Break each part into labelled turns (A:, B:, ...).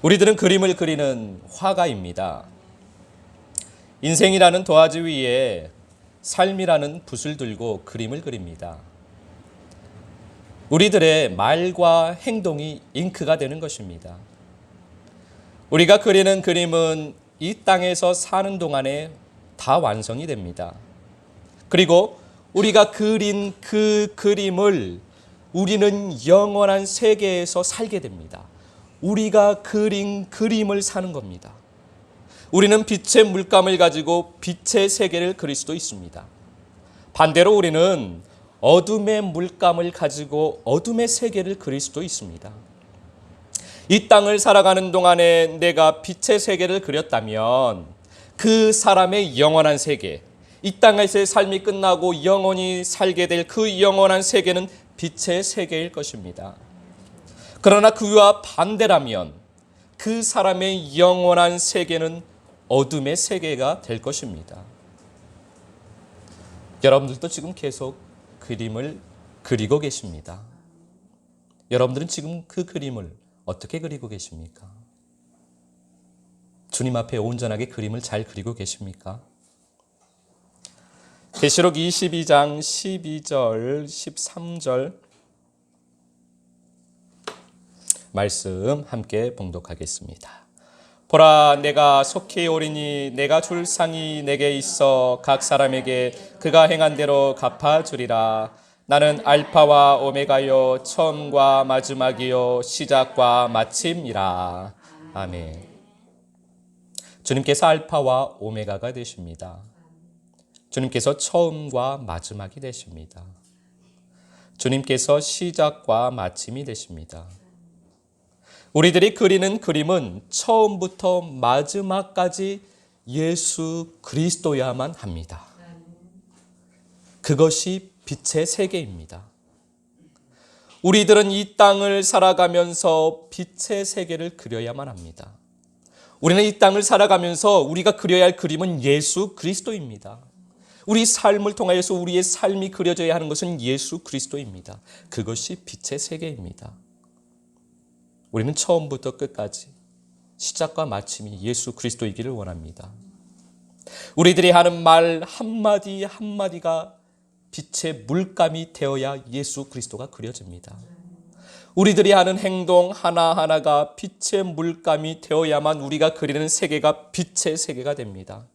A: 우리들은 그림을 그리는 화가입니다. 인생이라는 도화지 위에 삶이라는 붓을 들고 그림을 그립니다. 우리들의 말과 행동이 잉크가 되는 것입니다. 우리가 그리는 그림은 이 땅에서 사는 동안에 다 완성이 됩니다. 그리고 우리가 그린 그 그림을 우리는 영원한 세계에서 살게 됩니다. 우리가 그린 그림을 사는 겁니다. 우리는 빛의 물감을 가지고 빛의 세계를 그릴 수도 있습니다. 반대로 우리는 어둠의 물감을 가지고 어둠의 세계를 그릴 수도 있습니다. 이 땅을 살아가는 동안에 내가 빛의 세계를 그렸다면 그 사람의 영원한 세계, 이 땅에서의 삶이 끝나고 영원히 살게 될 그 영원한 세계는 빛의 세계일 것입니다. 그러나 그와 반대라면 그 사람의 영원한 세계는 어둠의 세계가 될 것입니다. 여러분들도 지금 계속 그림을 그리고 계십니다. 여러분들은 지금 그 그림을 어떻게 그리고 계십니까? 주님 앞에 온전하게 그림을 잘 그리고 계십니까? 계시록 22장 12절 13절 말씀 함께 봉독하겠습니다. 보라, 내가 속히 오리니 내가 줄 상이 내게 있어 각 사람에게 그가 행한 대로 갚아주리라. 나는 알파와 오메가요 처음과 마지막이요 시작과 마침이라. 아멘. 주님께서 알파와 오메가가 되십니다. 주님께서 처음과 마지막이 되십니다. 주님께서 시작과 마침이 되십니다. 우리들이 그리는 그림은 처음부터 마지막까지 예수 그리스도야만 합니다. 그것이 빛의 세계입니다. 우리들은 이 땅을 살아가면서 빛의 세계를 그려야만 합니다. 우리는 이 땅을 살아가면서 우리가 그려야 할 그림은 예수 그리스도입니다. 우리 삶을 통하여서 우리의 삶이 그려져야 하는 것은 예수 그리스도입니다. 그것이 빛의 세계입니다. 우리는 처음부터 끝까지 시작과 마침이 예수 그리스도이기를 원합니다. 우리들이 하는 말 한마디 한마디가 빛의 물감이 되어야 예수 그리스도가 그려집니다. 우리들이 하는 행동 하나하나가 빛의 물감이 되어야만 우리가 그리는 세계가 빛의 세계가 됩니다.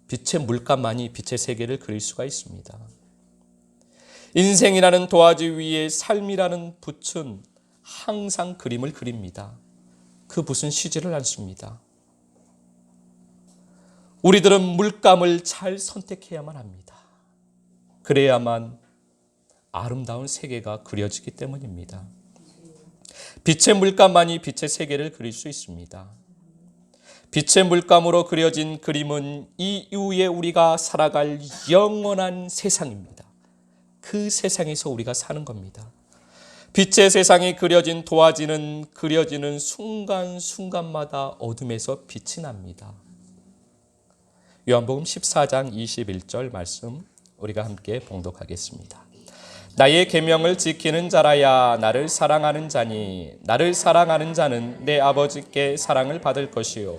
A: 빛의 물감만이 빛의 세계를 그릴 수가 있습니다. 인생이라는 도화지 위에 삶이라는 붓은 항상 그림을 그립니다. 그 붓은 쉬지를 않습니다. 우리들은 물감을 잘 선택해야만 합니다. 그래야만 아름다운 세계가 그려지기 때문입니다. 빛의 물감만이 빛의 세계를 그릴 수 있습니다. 빛의 물감으로 그려진 그림은 이후에 우리가 살아갈 영원한 세상입니다. 그 세상에서 우리가 사는 겁니다. 빛의 세상이 그려진 도화지는 그려지는 순간순간마다 어둠에서 빛이 납니다. 요한복음 14장 21절 말씀 우리가 함께 봉독하겠습니다. 나의 계명을 지키는 자라야 나를 사랑하는 자니 나를 사랑하는 자는 내 아버지께 사랑을 받을 것이요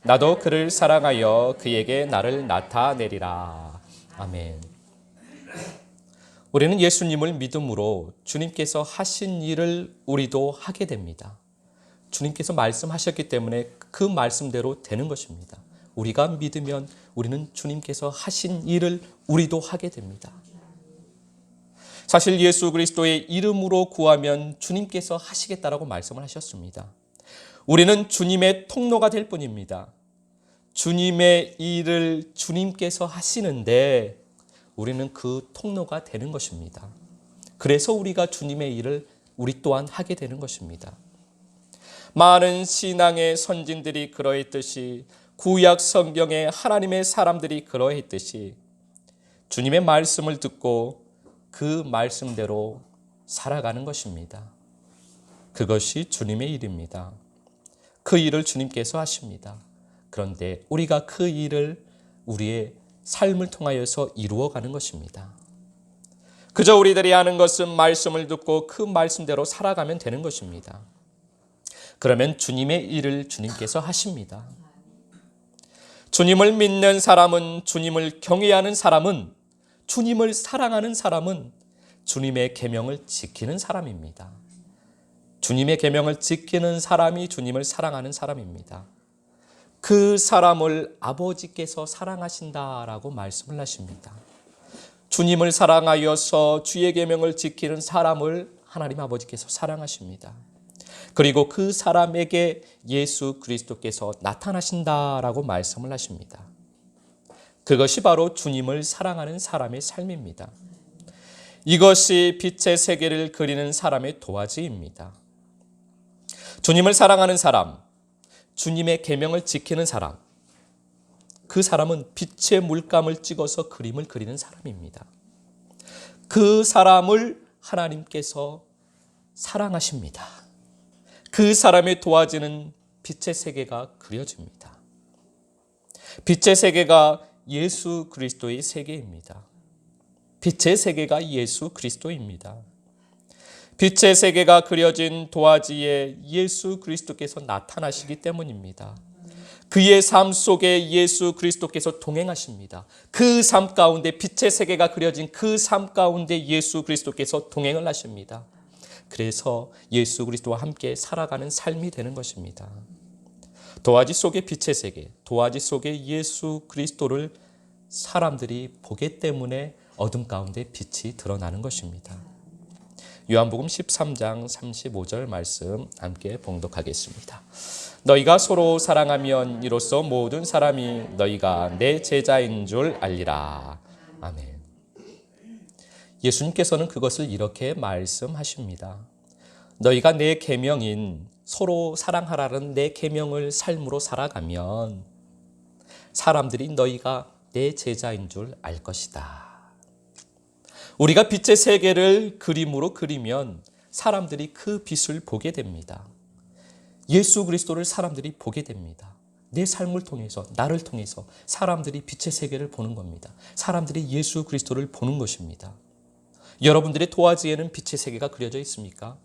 A: 나도 그를 사랑하여 그에게 나를 나타내리라. 아멘. 우리는 예수님을 믿음으로 주님께서 하신 일을 우리도 하게 됩니다. 주님께서 말씀하셨기 때문에 그 말씀대로 되는 것입니다. 우리가 믿으면 우리는 주님께서 하신 일을 우리도 하게 됩니다. 사실 예수 그리스도의 이름으로 구하면 주님께서 하시겠다라고 말씀을 하셨습니다. 우리는 주님의 통로가 될 뿐입니다. 주님의 일을 주님께서 하시는데 우리는 그 통로가 되는 것입니다. 그래서 우리가 주님의 일을 우리 또한 하게 되는 것입니다. 많은 신앙의 선진들이 그러했듯이 구약 성경의 하나님의 사람들이 그러했듯이 주님의 말씀을 듣고 그 말씀대로 살아가는 것입니다. 그것이 주님의 일입니다. 그 일을 주님께서 하십니다. 그런데 우리가 그 일을 우리의 삶을 통하여서 이루어가는 것입니다. 그저 우리들이 하는 것은 말씀을 듣고 그 말씀대로 살아가면 되는 것입니다. 그러면 주님의 일을 주님께서 하십니다. 주님을 믿는 사람은, 주님을 경외하는 사람은, 주님을 사랑하는 사람은 주님의 계명을 지키는 사람입니다. 주님의 계명을 지키는 사람이 주님을 사랑하는 사람입니다. 그 사람을 아버지께서 사랑하신다라고 말씀을 하십니다. 주님을 사랑하여서 주의 계명을 지키는 사람을 하나님 아버지께서 사랑하십니다. 그리고 그 사람에게 예수 그리스도께서 나타나신다라고 말씀을 하십니다. 그것이 바로 주님을 사랑하는 사람의 삶입니다. 이것이 빛의 세계를 그리는 사람의 도화지입니다. 주님을 사랑하는 사람, 주님의 계명을 지키는 사람, 그 사람은 빛의 물감을 찍어서 그림을 그리는 사람입니다. 그 사람을 하나님께서 사랑하십니다. 그 사람의 도화지는 빛의 세계가 그려집니다. 빛의 세계가 예수 그리스도의 세계입니다. 빛의 세계가 예수 그리스도입니다. 빛의 세계가 그려진 도화지에 예수 그리스도께서 나타나시기 때문입니다. 그의 삶 속에 예수 그리스도께서 동행하십니다. 그 삶 가운데 빛의 세계가 그려진 그 삶 가운데 예수 그리스도께서 동행을 하십니다. 그래서 예수 그리스도와 함께 살아가는 삶이 되는 것입니다. 도화지 속의 빛의 세계, 도화지 속의 예수 그리스도를 사람들이 보기 때문에 어둠 가운데 빛이 드러나는 것입니다. 요한복음 13장 35절 말씀 함께 봉독하겠습니다. 너희가 서로 사랑하면 이로써 모든 사람이 너희가 내 제자인 줄 알리라. 아멘. 예수님께서는 그것을 이렇게 말씀하십니다. 너희가 내 계명인 서로 사랑하라는 내 계명을 삶으로 살아가면 사람들이 너희가 내 제자인 줄 알 것이다. 우리가 빛의 세계를 그림으로 그리면 사람들이 그 빛을 보게 됩니다. 예수 그리스도를 사람들이 보게 됩니다. 내 삶을 통해서, 나를 통해서 사람들이 빛의 세계를 보는 겁니다. 사람들이 예수 그리스도를 보는 것입니다. 여러분들의 도화지에는 빛의 세계가 그려져 있습니까?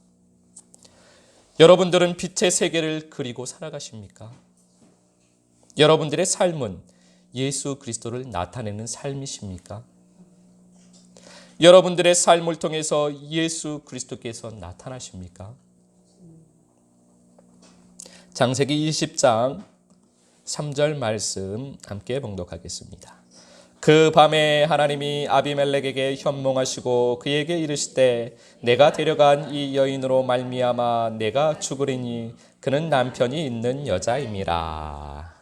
A: 여러분들은 빛의 세계를 그리고 살아가십니까? 여러분들의 삶은 예수 그리스도를 나타내는 삶이십니까? 여러분들의 삶을 통해서 예수 그리스도께서 나타나십니까? 창세기 20장 3절 말씀 함께 봉독하겠습니다. 그 밤에 하나님이 아비멜렉에게 현몽하시고 그에게 이르시되 내가 데려간 이 여인으로 말미암아 내가 죽으리니 그는 남편이 있는 여자임이라.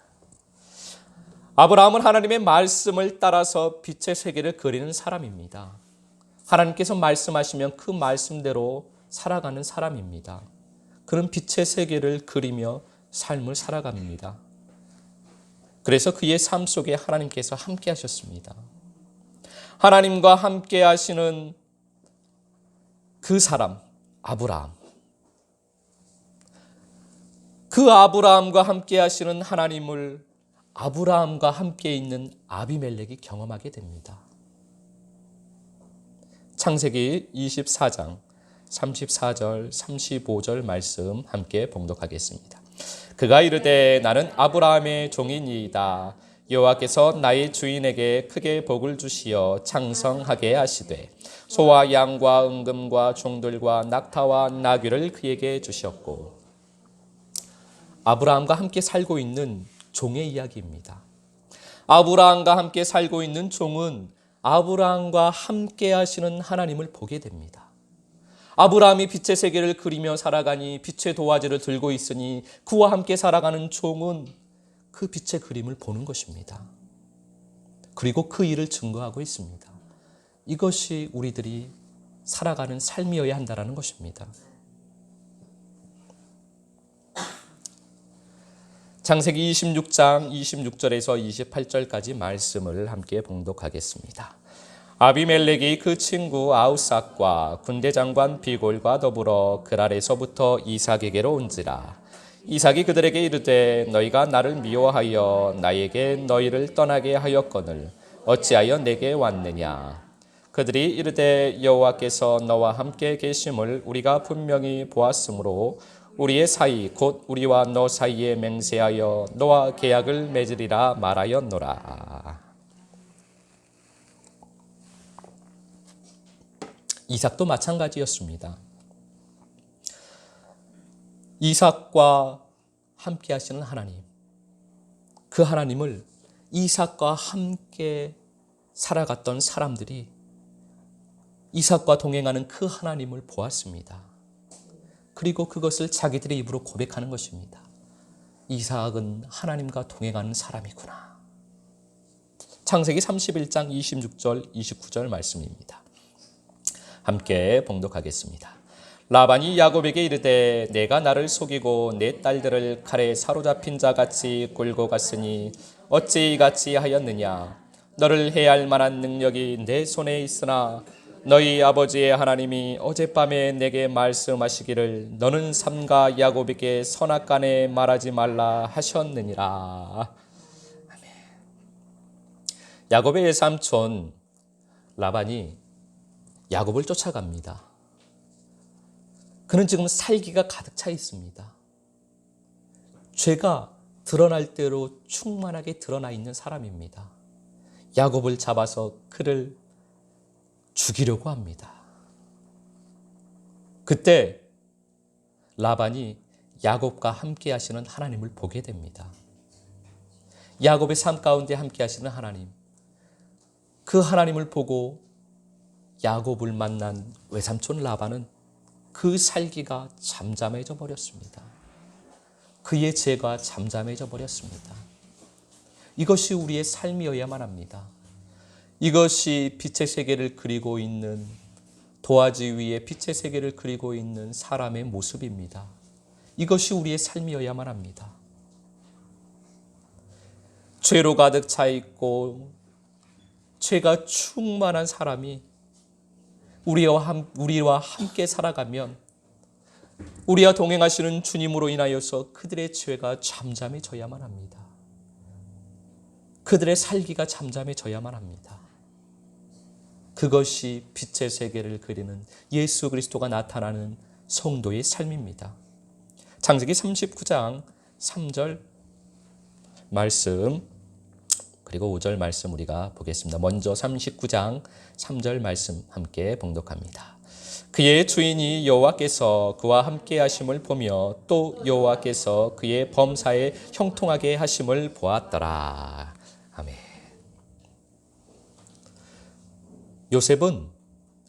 A: 아브라함은 하나님의 말씀을 따라서 빛의 세계를 그리는 사람입니다. 하나님께서 말씀하시면 그 말씀대로 살아가는 사람입니다. 그런 빛의 세계를 그리며 삶을 살아갑니다. 그래서 그의 삶 속에 하나님께서 함께 하셨습니다. 하나님과 함께 하시는 그 사람, 아브라함. 그 아브라함과 함께 하시는 하나님을 아브라함과 함께 있는 아비멜렉이 경험하게 됩니다. 창세기 24장 34절 35절 말씀 함께 봉독하겠습니다. 그가 이르되 나는 아브라함의 종이니이다. 여호와께서 나의 주인에게 크게 복을 주시어 창성하게 하시되 소와 양과 은금과 종들과 낙타와 나귀를 그에게 주셨고. 아브라함과 함께 살고 있는 종의 이야기입니다. 아브라함과 함께 살고 있는 종은 아브라함과 함께 하시는 하나님을 보게 됩니다. 아브라함이 빛의 세계를 그리며 살아가니 빛의 도화지를 들고 있으니 그와 함께 살아가는 종은 그 빛의 그림을 보는 것입니다. 그리고 그 일을 증거하고 있습니다. 이것이 우리들이 살아가는 삶이어야 한다는 것입니다. 창세기 26장 26절에서 28절까지 말씀을 함께 봉독하겠습니다. 아비멜렉이 그 친구 아우삭과 군대 장관 비골과 더불어 그랄에서부터 이삭에게로 온지라. 이삭이 그들에게 이르되 너희가 나를 미워하여 나에게 너희를 떠나게 하였거늘 어찌하여 내게 왔느냐. 그들이 이르되 여호와께서 너와 함께 계심을 우리가 분명히 보았으므로 우리의 사이 곧 우리와 너 사이에 맹세하여 너와 계약을 맺으리라 말하였노라. 이삭도 마찬가지였습니다. 이삭과 함께 하시는 하나님, 그 하나님을 이삭과 함께 살아갔던 사람들이 이삭과 동행하는 그 하나님을 보았습니다. 그리고 그것을 자기들의 입으로 고백하는 것입니다. 이삭은 하나님과 동행하는 사람이구나. 창세기 31장 26절 29절 말씀입니다. 함께 봉독하겠습니다. 라반이 야곱에게 이르되 내가 나를 속이고 내 딸들을 칼에 사로잡힌 자같이 끌고 갔으니 어찌 이같이 하였느냐. 너를 해할 만한 능력이 내 손에 있으나 너희 아버지의 하나님이 어젯밤에 내게 말씀하시기를 너는 삼가 야곱에게 선악간에 말하지 말라 하셨느니라. 아멘. 야곱의 삼촌 라반이 야곱을 쫓아갑니다. 그는 지금 살기가 가득 차 있습니다. 죄가 드러날 대로 충만하게 드러나 있는 사람입니다. 야곱을 잡아서 그를 죽이려고 합니다. 그때 라반이 야곱과 함께 하시는 하나님을 보게 됩니다. 야곱의 삶 가운데 함께 하시는 하나님, 그 하나님을 보고 야곱을 만난 외삼촌 라반은 그 살기가 잠잠해져 버렸습니다. 그의 죄가 잠잠해져 버렸습니다. 이것이 우리의 삶이어야만 합니다. 이것이 빛의 세계를 그리고 있는, 도화지 위에 빛의 세계를 그리고 있는 사람의 모습입니다. 이것이 우리의 삶이어야만 합니다. 죄로 가득 차 있고 죄가 충만한 사람이 우리와 함께 살아가면 우리와 동행하시는 주님으로 인하여서 그들의 죄가 잠잠해져야만 합니다. 그들의 살기가 잠잠해져야만 합니다. 그것이 빛의 세계를 그리는 예수 그리스도가 나타나는 성도의 삶입니다. 창세기 39장 3절 말씀 그리고 5절 말씀 우리가 보겠습니다. 먼저 39장 3절 말씀 함께 봉독합니다. 그의 주인이 여호와께서 그와 함께 하심을 보며 또 여호와께서 그의 범사에 형통하게 하심을 보았더라. 아멘. 요셉은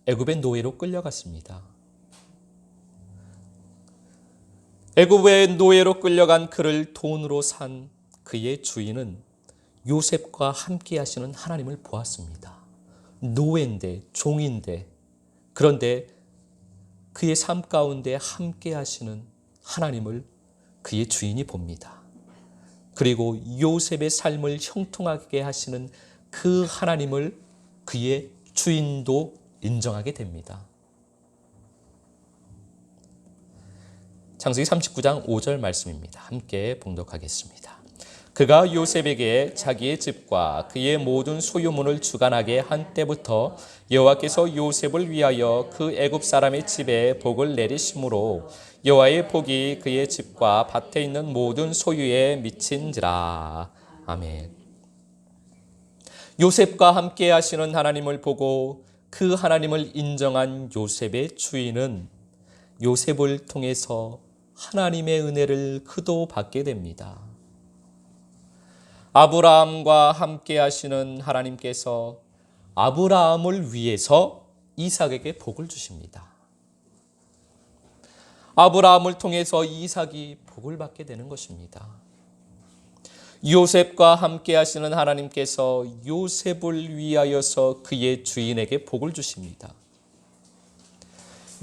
A: 애굽의 노예로 끌려갔습니다. 애굽의 노예로 끌려간 그를 돈으로 산 그의 주인은 요셉과 함께 하시는 하나님을 보았습니다. 노예인데, 종인데, 그런데 그의 삶 가운데 함께 하시는 하나님을 그의 주인이 봅니다. 그리고 요셉의 삶을 형통하게 하시는 그 하나님을 그의 주인도 인정하게 됩니다. 창세기 39장 5절 말씀입니다. 함께 봉독하겠습니다. 그가 요셉에게 자기의 집과 그의 모든 소유물을 주관하게 한 때부터 여호와께서 요셉을 위하여 그 애굽 사람의 집에 복을 내리심으로 여호와의 복이 그의 집과 밭에 있는 모든 소유에 미친지라. 아멘. 요셉과 함께 하시는 하나님을 보고 그 하나님을 인정한 요셉의 주인은 요셉을 통해서 하나님의 은혜를 그도 받게 됩니다. 아브라함과 함께 하시는 하나님께서 아브라함을 위해서 이삭에게 복을 주십니다. 아브라함을 통해서 이삭이 복을 받게 되는 것입니다. 요셉과 함께 하시는 하나님께서 요셉을 위하여서 그의 주인에게 복을 주십니다.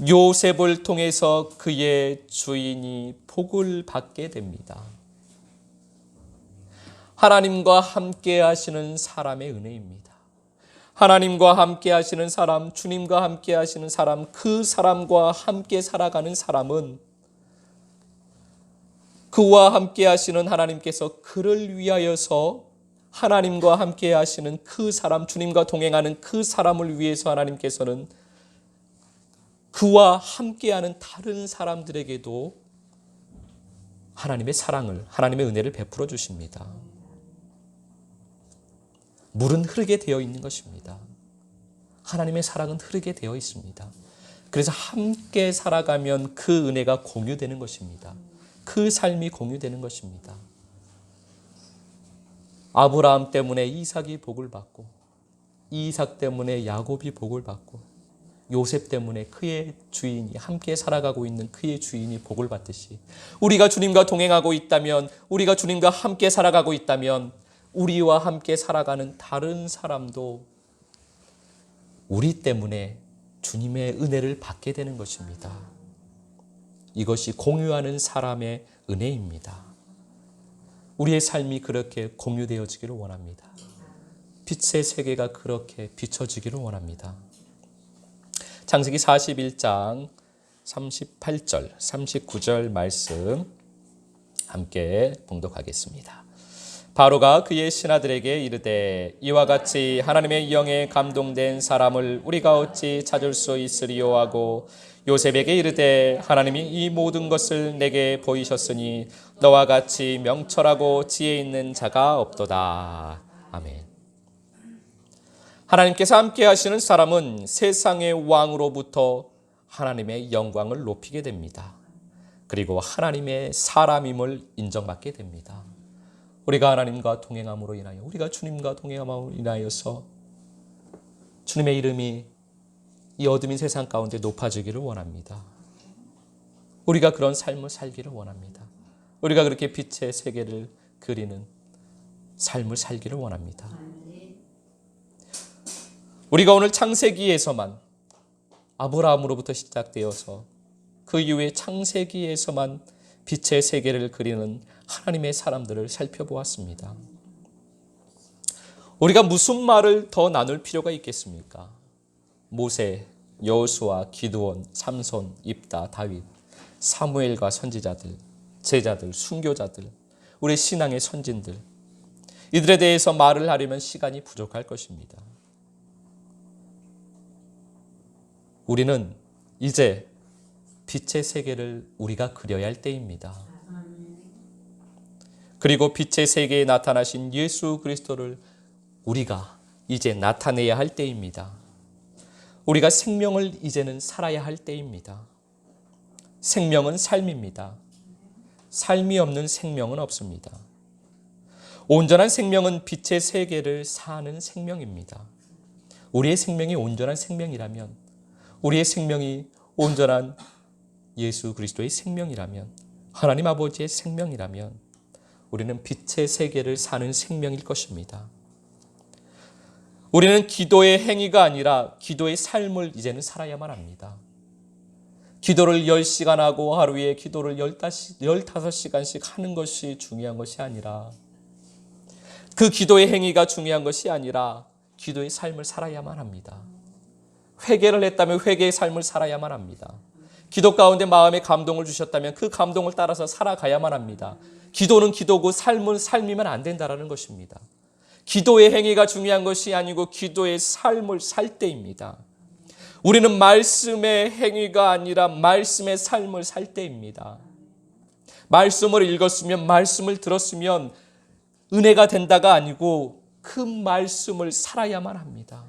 A: 요셉을 통해서 그의 주인이 복을 받게 됩니다. 하나님과 함께 하시는 사람의 은혜입니다. 하나님과 함께 하시는 사람, 주님과 함께 하시는 사람, 그 사람과 함께 살아가는 사람은 그와 함께 하시는 하나님께서 그를 위하여서 하나님과 함께 하시는 그 사람, 주님과 동행하는 그 사람을 위해서 하나님께서는 그와 함께하는 다른 사람들에게도 하나님의 사랑을, 하나님의 은혜를 베풀어 주십니다. 물은 흐르게 되어 있는 것입니다. 하나님의 사랑은 흐르게 되어 있습니다. 그래서 함께 살아가면 그 은혜가 공유되는 것입니다. 그 삶이 공유되는 것입니다. 아브라함 때문에 이삭이 복을 받고, 이삭 때문에 야곱이 복을 받고, 요셉 때문에 그의 주인이, 함께 살아가고 있는 그의 주인이 복을 받듯이, 우리가 주님과 동행하고 있다면, 우리가 주님과 함께 살아가고 있다면, 우리와 함께 살아가는 다른 사람도 우리 때문에 주님의 은혜를 받게 되는 것입니다. 이것이 공유하는 사람의 은혜입니다. 우리의 삶이 그렇게 공유되어지기를 원합니다. 빛의 세계가 그렇게 비춰지기를 원합니다. 창세기 41장 38절, 39절 말씀 함께 봉독하겠습니다. 바로가 그의 신하들에게 이르되 이와 같이 하나님의 영에 감동된 사람을 우리가 어찌 찾을 수 있으리요 하고 요셉에게 이르되 하나님이 이 모든 것을 내게 보이셨으니 너와 같이 명철하고 지혜 있는 자가 없도다. 아멘. 하나님께서 함께 하시는 사람은 세상의 왕으로부터 하나님의 영광을 높이게 됩니다. 그리고 하나님의 사람임을 인정받게 됩니다. 우리가 하나님과 동행함으로 인하여, 우리가 주님과 동행함으로 인하여서 주님의 이름이 이 어두운 세상 가운데 높아지기를 원합니다. 우리가 그런 삶을 살기를 원합니다. 우리가 그렇게 빛의 세계를 그리는 삶을 살기를 원합니다. 우리가 오늘 창세기에서만, 아브라함으로부터 시작되어서 그 이후에 창세기에서만 빛의 세계를 그리는 하나님의 사람들을 살펴보았습니다. 우리가 무슨 말을 더 나눌 필요가 있겠습니까? 모세, 여호수아, 기드온, 삼손, 입다, 다윗, 사무엘과 선지자들, 제자들, 순교자들, 우리 신앙의 선진들, 이들에 대해서 말을 하려면 시간이 부족할 것입니다. 우리는 이제 빛의 세계를 우리가 그려야 할 때입니다. 그리고 빛의 세계에 나타나신 예수 그리스도를 우리가 이제 나타내야 할 때입니다. 우리가 생명을 이제는 살아야 할 때입니다. 생명은 삶입니다. 삶이 없는 생명은 없습니다. 온전한 생명은 빛의 세계를 사는 생명입니다. 우리의 생명이 온전한 생명이라면, 우리의 생명이 온전한 예수 그리스도의 생명이라면, 하나님 아버지의 생명이라면 우리는 빛의 세계를 사는 생명일 것입니다. 우리는 기도의 행위가 아니라 기도의 삶을 이제는 살아야만 합니다. 기도를 10시간 하고 하루에 기도를 15시간씩 하는 것이 중요한 것이 아니라, 그 기도의 행위가 중요한 것이 아니라 기도의 삶을 살아야만 합니다. 회개를 했다면 회개의 삶을 살아야만 합니다. 기도 가운데 마음에 감동을 주셨다면 그 감동을 따라서 살아가야만 합니다. 기도는 기도고 삶은 삶이면 안 된다는 것입니다. 기도의 행위가 중요한 것이 아니고 기도의 삶을 살 때입니다. 우리는 말씀의 행위가 아니라 말씀의 삶을 살 때입니다. 말씀을 읽었으면, 말씀을 들었으면 은혜가 된다가 아니고 그 말씀을 살아야만 합니다.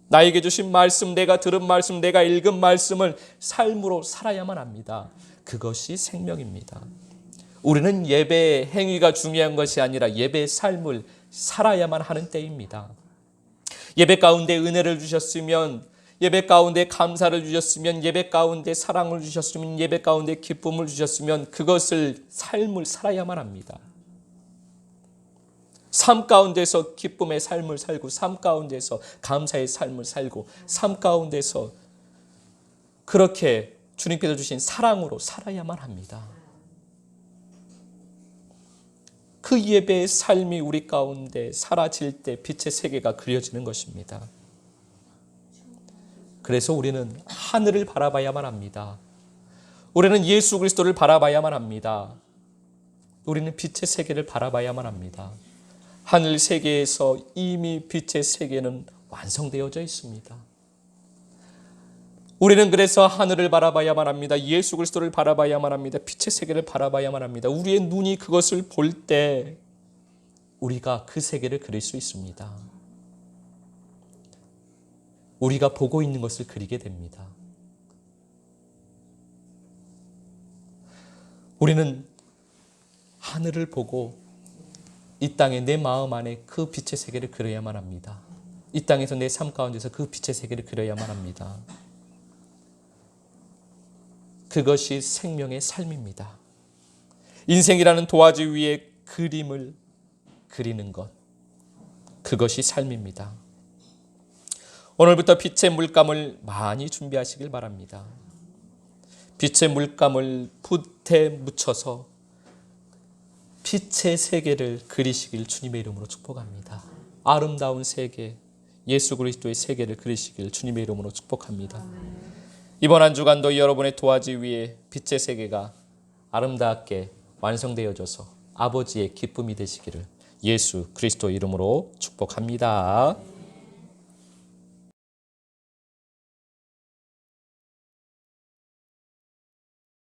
A: 나에게 주신 말씀, 내가 들은 말씀, 내가 읽은 말씀을 삶으로 살아야만 합니다. 그것이 생명입니다. 우리는 예배의 행위가 중요한 것이 아니라 예배의 삶을 살아야만 하는 때입니다. 예배 가운데 은혜를 주셨으면, 예배 가운데 감사를 주셨으면, 예배 가운데 사랑을 주셨으면, 예배 가운데 기쁨을 주셨으면 그것을 삶을 살아야만 합니다. 삶 가운데서 기쁨의 삶을 살고, 삶 가운데서 감사의 삶을 살고, 삶 가운데서 그렇게 주님께서 주신 사랑으로 살아야만 합니다. 그 예배의 삶이 우리 가운데 사라질 때 빛의 세계가 그려지는 것입니다. 그래서 우리는 하늘을 바라봐야만 합니다. 우리는 예수 그리스도를 바라봐야만 합니다. 우리는 빛의 세계를 바라봐야만 합니다. 하늘 세계에서 이미 빛의 세계는 완성되어져 있습니다. 우리는 그래서 하늘을 바라봐야만 합니다. 예수 그리스도를 바라봐야만 합니다. 빛의 세계를 바라봐야만 합니다. 우리의 눈이 그것을 볼 때 우리가 그 세계를 그릴 수 있습니다. 우리가 보고 있는 것을 그리게 됩니다. 우리는 하늘을 보고 이 땅에 내 마음 안에 그 빛의 세계를 그려야만 합니다. 이 땅에서 내 삶 가운데서 그 빛의 세계를 그려야만 합니다. 그것이 생명의 삶입니다. 인생이라는 도화지 위에 그림을 그리는 것, 그것이 삶입니다. 오늘부터 빛의 물감을 많이 준비하시길 바랍니다. 빛의 물감을 붓에 묻혀서 빛의 세계를 그리시길 주님의 이름으로 축복합니다. 아름다운 세계, 예수 그리스도의 세계를 그리시길 주님의 이름으로 축복합니다. 이번 한 주간도 여러분의 도화지 위에 빛의 세계가 아름답게 완성되어져서 아버지의 기쁨이 되시기를 예수 그리스도 이름으로 축복합니다.